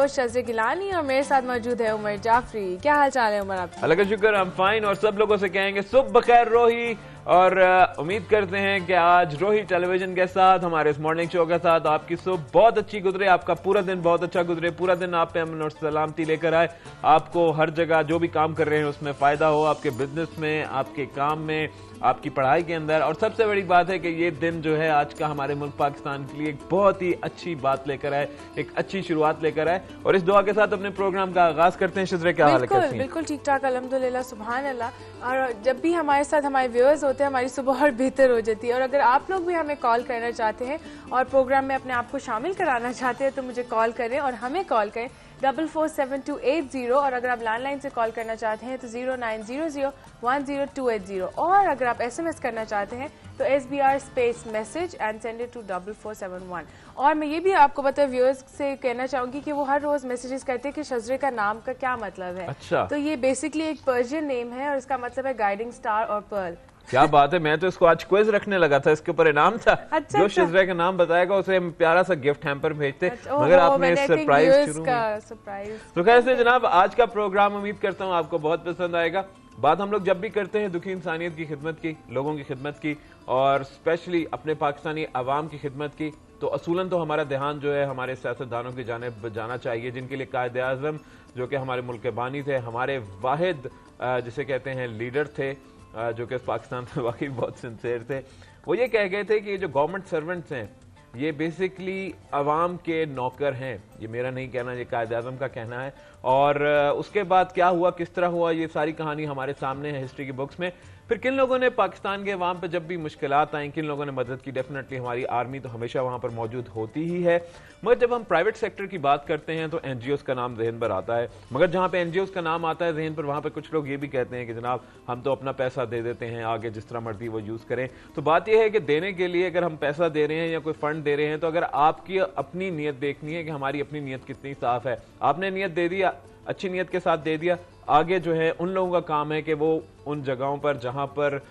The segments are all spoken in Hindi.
होस्ट शज़े गिलानी और मेरे साथ मौजूद है उमर जाफरी। क्या हाल चाल है उमर आपका? अल्लाह का शुक्र, हम फाइन। और सब लोगों से कहेंगे सुबह बखैर रोही। और उम्मीद करते हैं कि आज रोही टेलीविजन के साथ, हमारे इस मॉर्निंग शो के साथ आपकी सुबह बहुत अच्छी गुजरे, आपका पूरा दिन बहुत अच्छा गुजरे, पूरा दिन आप पे अमन और सलामती लेकर आए, आपको हर जगह जो भी काम कर रहे हैं उसमें फ़ायदा हो, आपके बिजनेस में, आपके काम में, आपकी पढ़ाई के अंदर। और सबसे बड़ी बात है कि ये दिन जो है आज का हमारे मुल्क पाकिस्तान के लिए एक बहुत ही अच्छी बात लेकर आए, एक अच्छी शुरुआत लेकर आए। और इस दुआ के साथ अपने प्रोग्राम का आगाज करते हैं। शिजरे, क्या हाल है? बिल्कुल ठीक ठाक, अल्हम्दुलिल्लाह, सुभान अल्लाह। और जब भी हमारे साथ हमारे व्यूअर्स होते हैं हमारी सुबह और बेहतर हो जाती है। और अगर आप लोग भी हमें कॉल करना चाहते हैं और प्रोग्राम में अपने आप को शामिल कराना चाहते हैं तो मुझे कॉल करें और हमें कॉल करें 447280। और अगर आप लैंडलाइन से कॉल करना चाहते हैं तो 0900100280। और अगर आप SMS करना चाहते हैं तो SBR space message and send it to 4471। और मैं ये भी आपको बता व्यूअर्स से कहना चाहूंगी कि वो हर रोज मैसेजेस करते हैं कि शज़रे का नाम का क्या मतलब है। अच्छा। तो ये बेसिकली एक पर्शियन नेम है और इसका मतलब है गाइडिंग स्टार और पर्ल। क्या बात है, मैं तो इसको आज क्विज रखने लगा था, इसके ऊपर इनाम था। जो शिजरा का नाम बताएगा उसे हम प्यारा सा गिफ्ट हैम्पर भेजते। मगर आपने सरप्राइज तो कैसे जनाब, आज का प्रोग्राम उम्मीद करता हूँ आपको बहुत पसंद आएगा। बात हम लोग जब भी करते हैं दुखी इंसानियत की खिदमत की, लोगों की खिदमत की, और स्पेशली अपने पाकिस्तानी अवाम की खिदमत की, तो असूलन तो हमारा ध्यान जो है हमारे सियासतदानों की जानिब जाना चाहिए, जिनके लिए कायद आज़म जो कि हमारे मुल्क के बानी थे, हमारे वाहिद जिसे कहते हैं लीडर थे, जो कि पाकिस्तान में वाकई बहुत सिंसियर थे। वो ये कह गए थे कि जो गवर्नमेंट सर्वेंट्स हैं ये बेसिकली अवाम के नौकर हैं। ये मेरा नहीं कहना, ये कायद आज़म का कहना है। और उसके बाद क्या हुआ, किस तरह हुआ, ये सारी कहानी हमारे सामने है हिस्ट्री की बुक्स में। फिर किन लोगों ने पाकिस्तान के अवाम पर जब भी मुश्किलात आई, किन लोगों ने मदद की। डेफिनेटली हमारी आर्मी तो हमेशा वहाँ पर मौजूद होती ही है, मगर जब हम प्राइवेट सेक्टर की बात करते हैं तो NGOs का नाम जहन पर आता है। मगर जहाँ पे NGOs का नाम आता है जहन पर, वहाँ पर कुछ लोग ये भी कहते हैं कि जनाब हम तो अपना पैसा दे देते हैं, आगे जिस तरह मर्जी वो यूज़ करें। तो बात यह है कि देने के लिए अगर हम पैसा दे रहे हैं या कोई फंड दे रहे हैं तो अगर आपकी अपनी नीयत देखनी है कि हमारी अपनी नीयत कितनी साफ है। आपने नीयत दे दिया, अच्छी नीयत के साथ दे दिया, आगे जो है उन लोगों का काम है कि वो उन जगहों पर जहाँ पर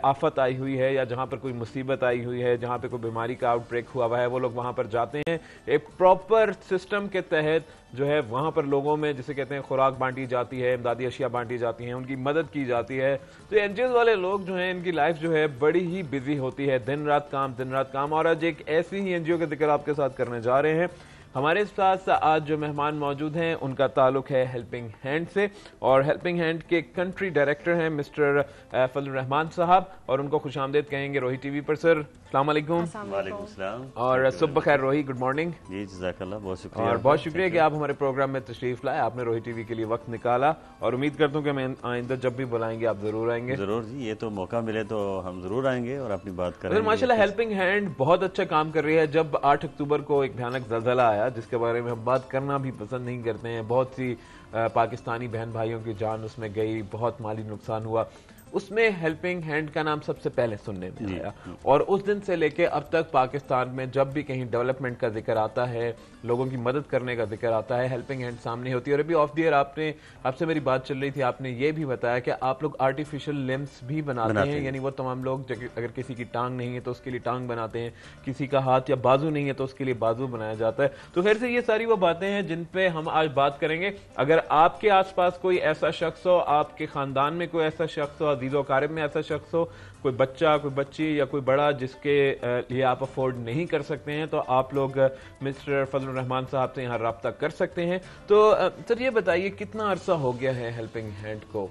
आफत आई हुई है या जहाँ पर कोई मुसीबत आई हुई है, जहाँ पे कोई बीमारी का आउटब्रेक हुआ हुआ है, वो लोग वहाँ पर जाते हैं। एक प्रॉपर सिस्टम के तहत जो है वहाँ पर लोगों में जिसे कहते हैं खुराक बांटी जाती है, इमदादी अशिया बांटी जाती हैं, उनकी मदद की जाती है। तो NGOs वाले लोग जो हैं इनकी लाइफ जो है बड़ी ही बिजी होती है, दिन रात काम, दिन रात काम। और आज एक ऐसी ही NGO का जिक्र आपके साथ करने जा रहे हैं। हमारे साथ आज जो मेहमान मौजूद हैं उनका ताल्लुक है हेल्पिंग हैंड से, और हेल्पिंग हैंड के कंट्री डायरेक्टर हैं मिस्टर फजलुर रहमान साहब, और उनको खुशामदीद कहेंगे रोही टीवी पर। सर अस्सलाम वालेकुम। वालेकुम सलाम। और सुबह खैर रोही, गुड मॉर्निंग। जी जज़ाकल्लाह, बहुत शुक्रिया। और बहुत शुक्रिया कि आप हमारे प्रोग्राम में तशरीफ लाए, आपने रोही टीवी के लिए वक्त निकाला, और उम्मीद करता हूँ कि मैं आइंदा जब भी बुलाएंगे आप जरूर आएंगे। जरूर जी, ये तो मौका मिले तो हम जरूर आएंगे और अपनी बात करेंगे। माशाल्लाह हेल्पिंग हैंड बहुत अच्छा काम कर रही है। जब 8 अक्टूबर को एक भयानक ज़लज़ला आया जिसके बारे में हम बात करना भी पसंद नहीं करते हैं, बहुत सी पाकिस्तानी बहन भाइयों की जान उसमें गई, बहुत माली नुकसान हुआ, उसमें हेल्पिंग हैंड का नाम सबसे पहले सुनने में आया। और उस दिन से लेके अब तक पाकिस्तान में जब भी कहीं डेवलपमेंट का जिक्र आता है, लोगों की मदद करने का जिक्र आता है, हेल्पिंग हैंड सामने होती है। और अभी ऑफ द ईयर आपसे मेरी बात चल रही थी, आपने ये भी बताया कि आप लोग आर्टिफिशियल लिम्स भी बनाते हैं, यानी वो तमाम लोग अगर किसी की टांग नहीं है तो उसके लिए टांग बनाते हैं, किसी का हाथ या बाजू नहीं है तो उसके लिए बाजू बनाया जाता है। तो फिर से ये सारी वो बातें हैं जिन पे हम आज बात करेंगे। अगर आपके आसपास कोई ऐसा शख्स हो, आपके खानदान में कोई ऐसा शख्स हो, अजीज़ो क़ारिब में ऐसा शख्स हो, कोई बच्चा, कोई बच्ची या कोई बड़ा जिसके लिए आप अफोर्ड नहीं कर सकते हैं, तो आप लोग मिस्टर फजलुर रहमान साहब से यहाँ रब्ता कर सकते हैं। तो सर ये बताइए कितना अरसा हो गया है हेल्पिंग हैंड को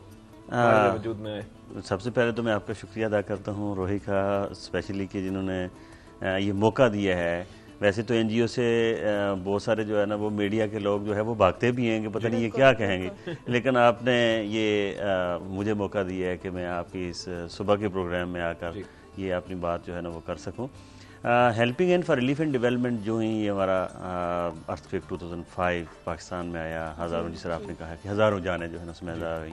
वजूद में? सबसे पहले तो मैं आपका शुक्रिया अदा करता हूँ रोही का, स्पेशली कि जिन्होंने ये मौका दिया है। वैसे तो NGO से बहुत सारे जो है ना वो मीडिया के लोग जो है वो भागते भी हैं कि पता नहीं ये क्या कहेंगे, लेकिन आपने ये मुझे मौका दिया है कि मैं आपकी इस सुबह के प्रोग्राम में आकर ये अपनी बात जो है ना वो कर सकूं। Helping hand for relief and development जो ही ये हमारा अर्थक्वेक 2005 पाकिस्तान में आया, हज़ारों, जिस तरह आपने कहा कि हज़ारों जाने जो है ना उसमें हज़ार हुई,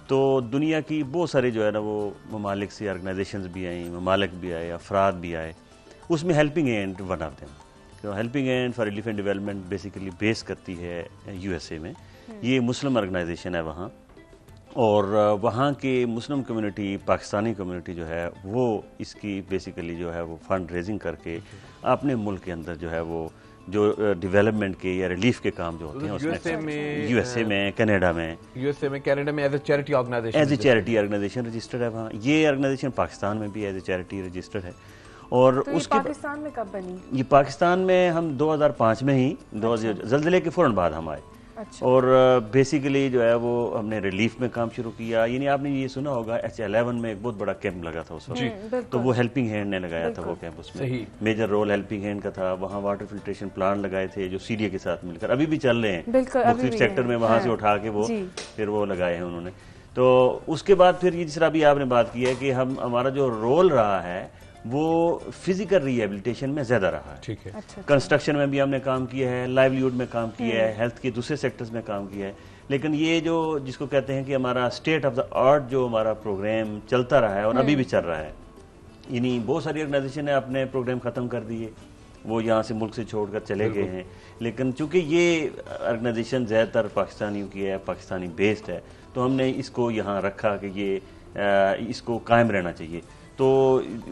तो दुनिया की बहुत सारी जो है ना वो ममालिक से ऑर्गेनाइजेशंस भी आई, ममालिक भी आए, अफराद भी आए, उसमें helping hand one of them. तो helping hand for relief and development basically base करती है USA में। ये मुस्लिम ऑर्गेनाइजेशन है वहाँ, और वहाँ के मुस्लिम कम्युनिटी, पाकिस्तानी कम्युनिटी जो है वो इसकी बेसिकली जो है वो फंड रेजिंग करके अपने मुल्क के अंदर जो है वो जो डेवलपमेंट के या रिलीफ के काम जो होते हैं उसमें यूएसए में, कनाडा में, as a charity organisation registered है वहाँ। ये ऑर्गेनाइजेशन पाकिस्तान में भी एज ए चैरिटी रजिस्टर्ड है। और तो उसके पाकिस्तान में कब बनी? ये पाकिस्तान में हम 2005 में ही, ज़ल्ज़ले के फ़ौरन बाद हम आए। अच्छा। और बेसिकली जो है वो हमने रिलीफ में काम शुरू किया। यानी आपने ये सुना होगा H11 में एक बहुत बड़ा कैंप लगा था उस वक्त, तो वो हेल्पिंग हैंड ने लगाया था वो कैंप। उसमें मेजर रोल हेल्पिंग हैंड का था। वहाँ वाटर फिल्ट्रेशन प्लांट लगाए थे जो सीरिया के साथ मिलकर अभी भी चल रहे हैं मुख्तलिफ सेक्टर में, वहाँ से उठा के वो फिर वो लगाए हैं उन्होंने। तो उसके बाद फिर ये जिस तरह अभी आपने बात की है कि हमारा जो रोल रहा है वो फिजिकल रिहेबिलिटेशन में ज्यादा रहा है। ठीक है। अच्छा। कंस्ट्रक्शन में भी हमने काम किया है, लाइवलीहुड में काम किया है, हेल्थ के दूसरे सेक्टर्स में काम किया है। लेकिन ये जो जिसको कहते हैं कि हमारा स्टेट ऑफ द आर्ट जो हमारा प्रोग्राम चलता रहा है और अभी भी चल रहा है, यानी बहुत सारी ऑर्गेनाइजेशन ने अपने प्रोग्राम ख़त्म कर दिए, वो यहाँ से मुल्क से छोड़कर चले गए हैं। लेकिन चूंकि ये ऑर्गेनाइजेशन ज़्यादातर पाकिस्तानियों की है, पाकिस्तानी बेस्ड है, तो हमने इसको यहाँ रखा कि ये इसको कायम रहना चाहिए। तो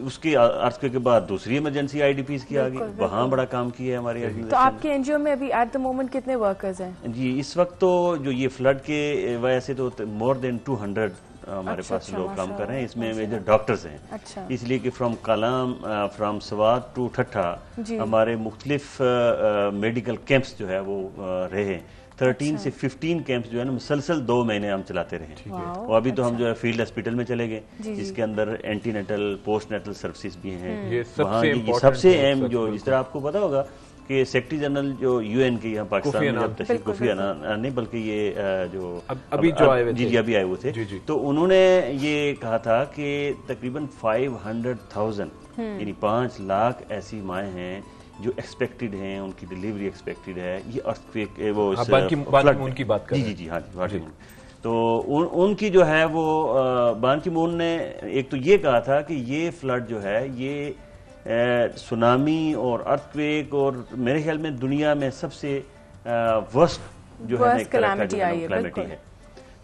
उसके अर्थक्वेक के बाद दूसरी इमरजेंसी आईडीपीज की आ गई, वहाँ बड़ा काम किया है हमारी ऑर्गेनाइजेशन। तो आपके एनजीओ में अभी एट द मोमेंट कितने वर्कर्स हैं? जी, इस वक्त तो जो ये फ्लड के वजह से तो मोर देन 200 हमारे पास लोग काम कर रहे हैं। इसमें मेजर डॉक्टर्स हैं। अच्छा। इसलिए कि from Kalam, from Swat to Thatta हमारे मुख्तलिफ मेडिकल कैंप्स जो है वो रहे हैं। 13 से 15 कैंप्स जो है ना मुसलसल 2 महीने हम चलाते रहे। और अभी तो हम जो है फील्ड हॉस्पिटल में चले गए, जिसके अंदर एंटीनेटल, पोस्टनेटल सर्विसेज भी हैं। वहाँ ये सबसे अहम जो, जिस तरह आपको पता होगा कि सेक्रेटरी जनरल जो यूएन के यहाँ पाकिस्तान में जब तशरीफ, कोफी अन्नान नहीं बल्कि ये जो अभी जो आए हुए थे, जी अभी आए हुए थे, तो उन्होंने ये कहा था कि तकरीबन 500,000 यानी 5 लाख ऐसी माएँ हैं जो एक्सपेक्टेड हैं, उनकी डिलीवरी एक्सपेक्टेड है। ये अर्थक्वेक वो बान की बात कर, जी हाँ जी, तो उनकी जो है वो बान की मून ने एक तो ये कहा था कि ये फ्लड जो है ये सुनामी और अर्थक्वेक और मेरे ख्याल में दुनिया में सबसे वर्स्ट जो है क्लैमिटी है।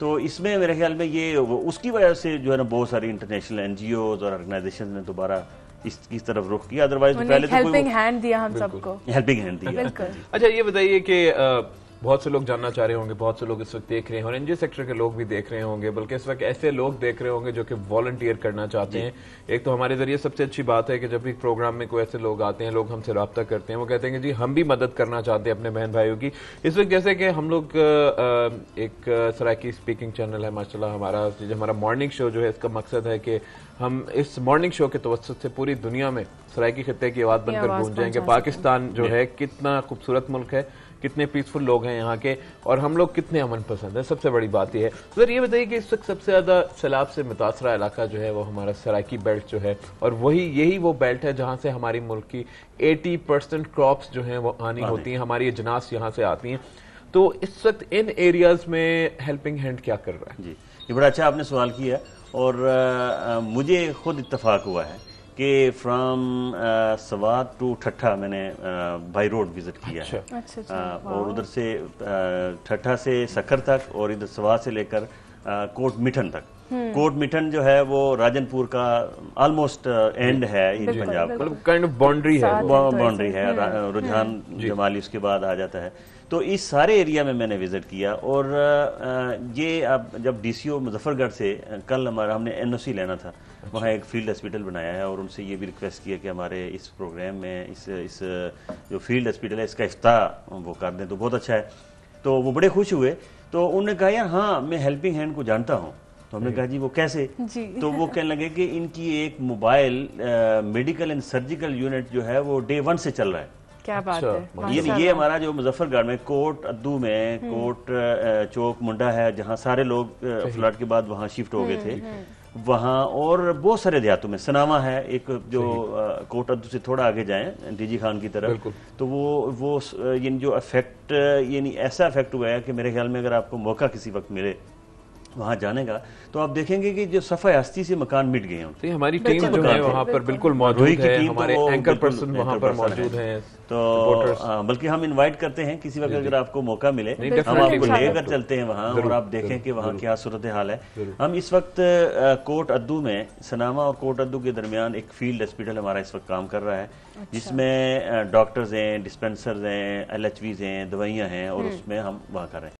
तो इसमें मेरे ख्याल में ये उसकी वजह से जो है ना बहुत सारी इंटरनेशनल एनजीओज और ऑर्गेनाइजेशन ने दोबारा इस तरफ रुख किया। अदरवाइज तो पहले तो हेल्पिंग हैंड दिया हम सबको, हेल्पिंग हैंड दिया। अच्छा, ये बताइए कि बहुत से लोग जानना चाह रहे होंगे, बहुत से लोग इस वक्त देख रहे हैं और एनजीओ सेक्टर के लोग भी देख रहे होंगे, बल्कि इस वक्त ऐसे लोग देख रहे होंगे जो कि वॉलंटियर करना चाहते हैं। एक तो हमारे जरिए सबसे अच्छी बात है कि जब भी प्रोग्राम में कोई ऐसे लोग आते हैं, लोग हमसे रब्ता करते हैं, वो कहते हैं कि जी हम भी मदद करना चाहते हैं अपने बहन भाइयों की। इस वक्त जैसे कि हम लोग एक सराइकी स्पीकिंग चैनल है माशाल्लाह, हमारा मॉर्निंग शो जो है, इसका मकसद है कि हम इस मॉर्निंग शो के तवज्जुह से पूरी दुनिया में सराइकी खित्ते की आवाज़ बनकर गूंज जाएंगे। पाकिस्तान जो है कितना खूबसूरत मुल्क है, कितने पीसफुल लोग हैं यहाँ के, और हम लोग कितने अमन पसंद है, सबसे बड़ी बात यह है। सर ये बताइए कि इस वक्त सबसे ज़्यादा सैलाब से मुतासरा इलाका जो है वो हमारा सराइकी बेल्ट जो है, और यही वो बेल्ट है जहाँ से हमारी मुल्क की 80% क्रॉप्स जो हैं वो आनी होती हैं, हमारी अजनास यहाँ से आती हैं। तो इस वक्त इन एरियाज में हेल्पिंग हैंड क्या कर रहा है? जी, ये बड़ा अच्छा आपने सवाल किया, और मुझे खुद इत्तफाक हुआ है कि फ्राम सवात टू ठट्ठा मैंने बाई रोड विजिट किया है। अच्छा। और उधर से ठट्ठा से सखर तक और इधर सवात से लेकर कोट मिठन तक। कोट मिठन जो है वो राजनपुर का ऑलमोस्ट एंड है इन पंजाब, मतलब काइंड ऑफ बाउंड्री है, रुझान जमाली उसके बाद आ जाता है। तो इस सारे एरिया में मैंने विजिट किया, और ये अब जब डीसीओ मुजफ्फरगढ़ से कल हमने एनओसी लेना था, वहाँ एक फील्ड हॉस्पिटल बनाया है, और उनसे ये भी रिक्वेस्ट किया कि हमारे इस प्रोग्राम में इस जो फील्ड हॉस्पिटल है इसका इफ्ताह वो कर दें, तो बहुत अच्छा है। तो वो बड़े खुश हुए, तो उन्होंने कहा यार हाँ मैं हेल्पिंग हैंड को जानता हूँ। तो हमने कहा जी वो कैसे? तो वो कहने लगे कि इनकी एक mobile medical and surgical unit जो है वो डे 1 से चल रहा है। क्या बात है। ये हमारा जो मुजफ्फरगढ़ में कोट अद्दू में कोट चौक मुंडा है, जहाँ सारे लोग फ्लड के बाद वहाँ शिफ्ट हो गए थे, वहाँ और बहुत सारे देहातों में सनामा है एक जो कोट अद्दू से थोड़ा आगे जाएं डीजी खान की तरफ, तो वो यानी जो अफेक्ट यानी ऐसा अफेक्ट हुआ है कि मेरे ख्याल में अगर आपको मौका किसी वक्त मिले वहाँ जाने का, तो आप देखेंगे कि जो सफाई हस्ती से मकान मिट गए हैं। तो हमारी टीम जो है वहाँ पर बिल्कुल मौजूद है, हमारे एंकर पर्सन वहाँ पर मौजूद हैं, तो बल्कि हम इनवाइट करते हैं किसी वक्त अगर आपको मौका मिले हम आपको लेकर चलते हैं वहाँ और आप देखें कि वहाँ क्या सूरत हाल है। हम इस वक्त कोट अद्दू में, सनामा और कोट अद्दू के दरमियान एक फील्ड हॉस्पिटल हमारा इस वक्त काम कर रहा है, जिसमें डॉक्टर्स हैं, डिस्पेंसर्स हैं, LHVs हैं, दवाइयाँ हैं, और उसमें हम वहाँ कर रहे हैं।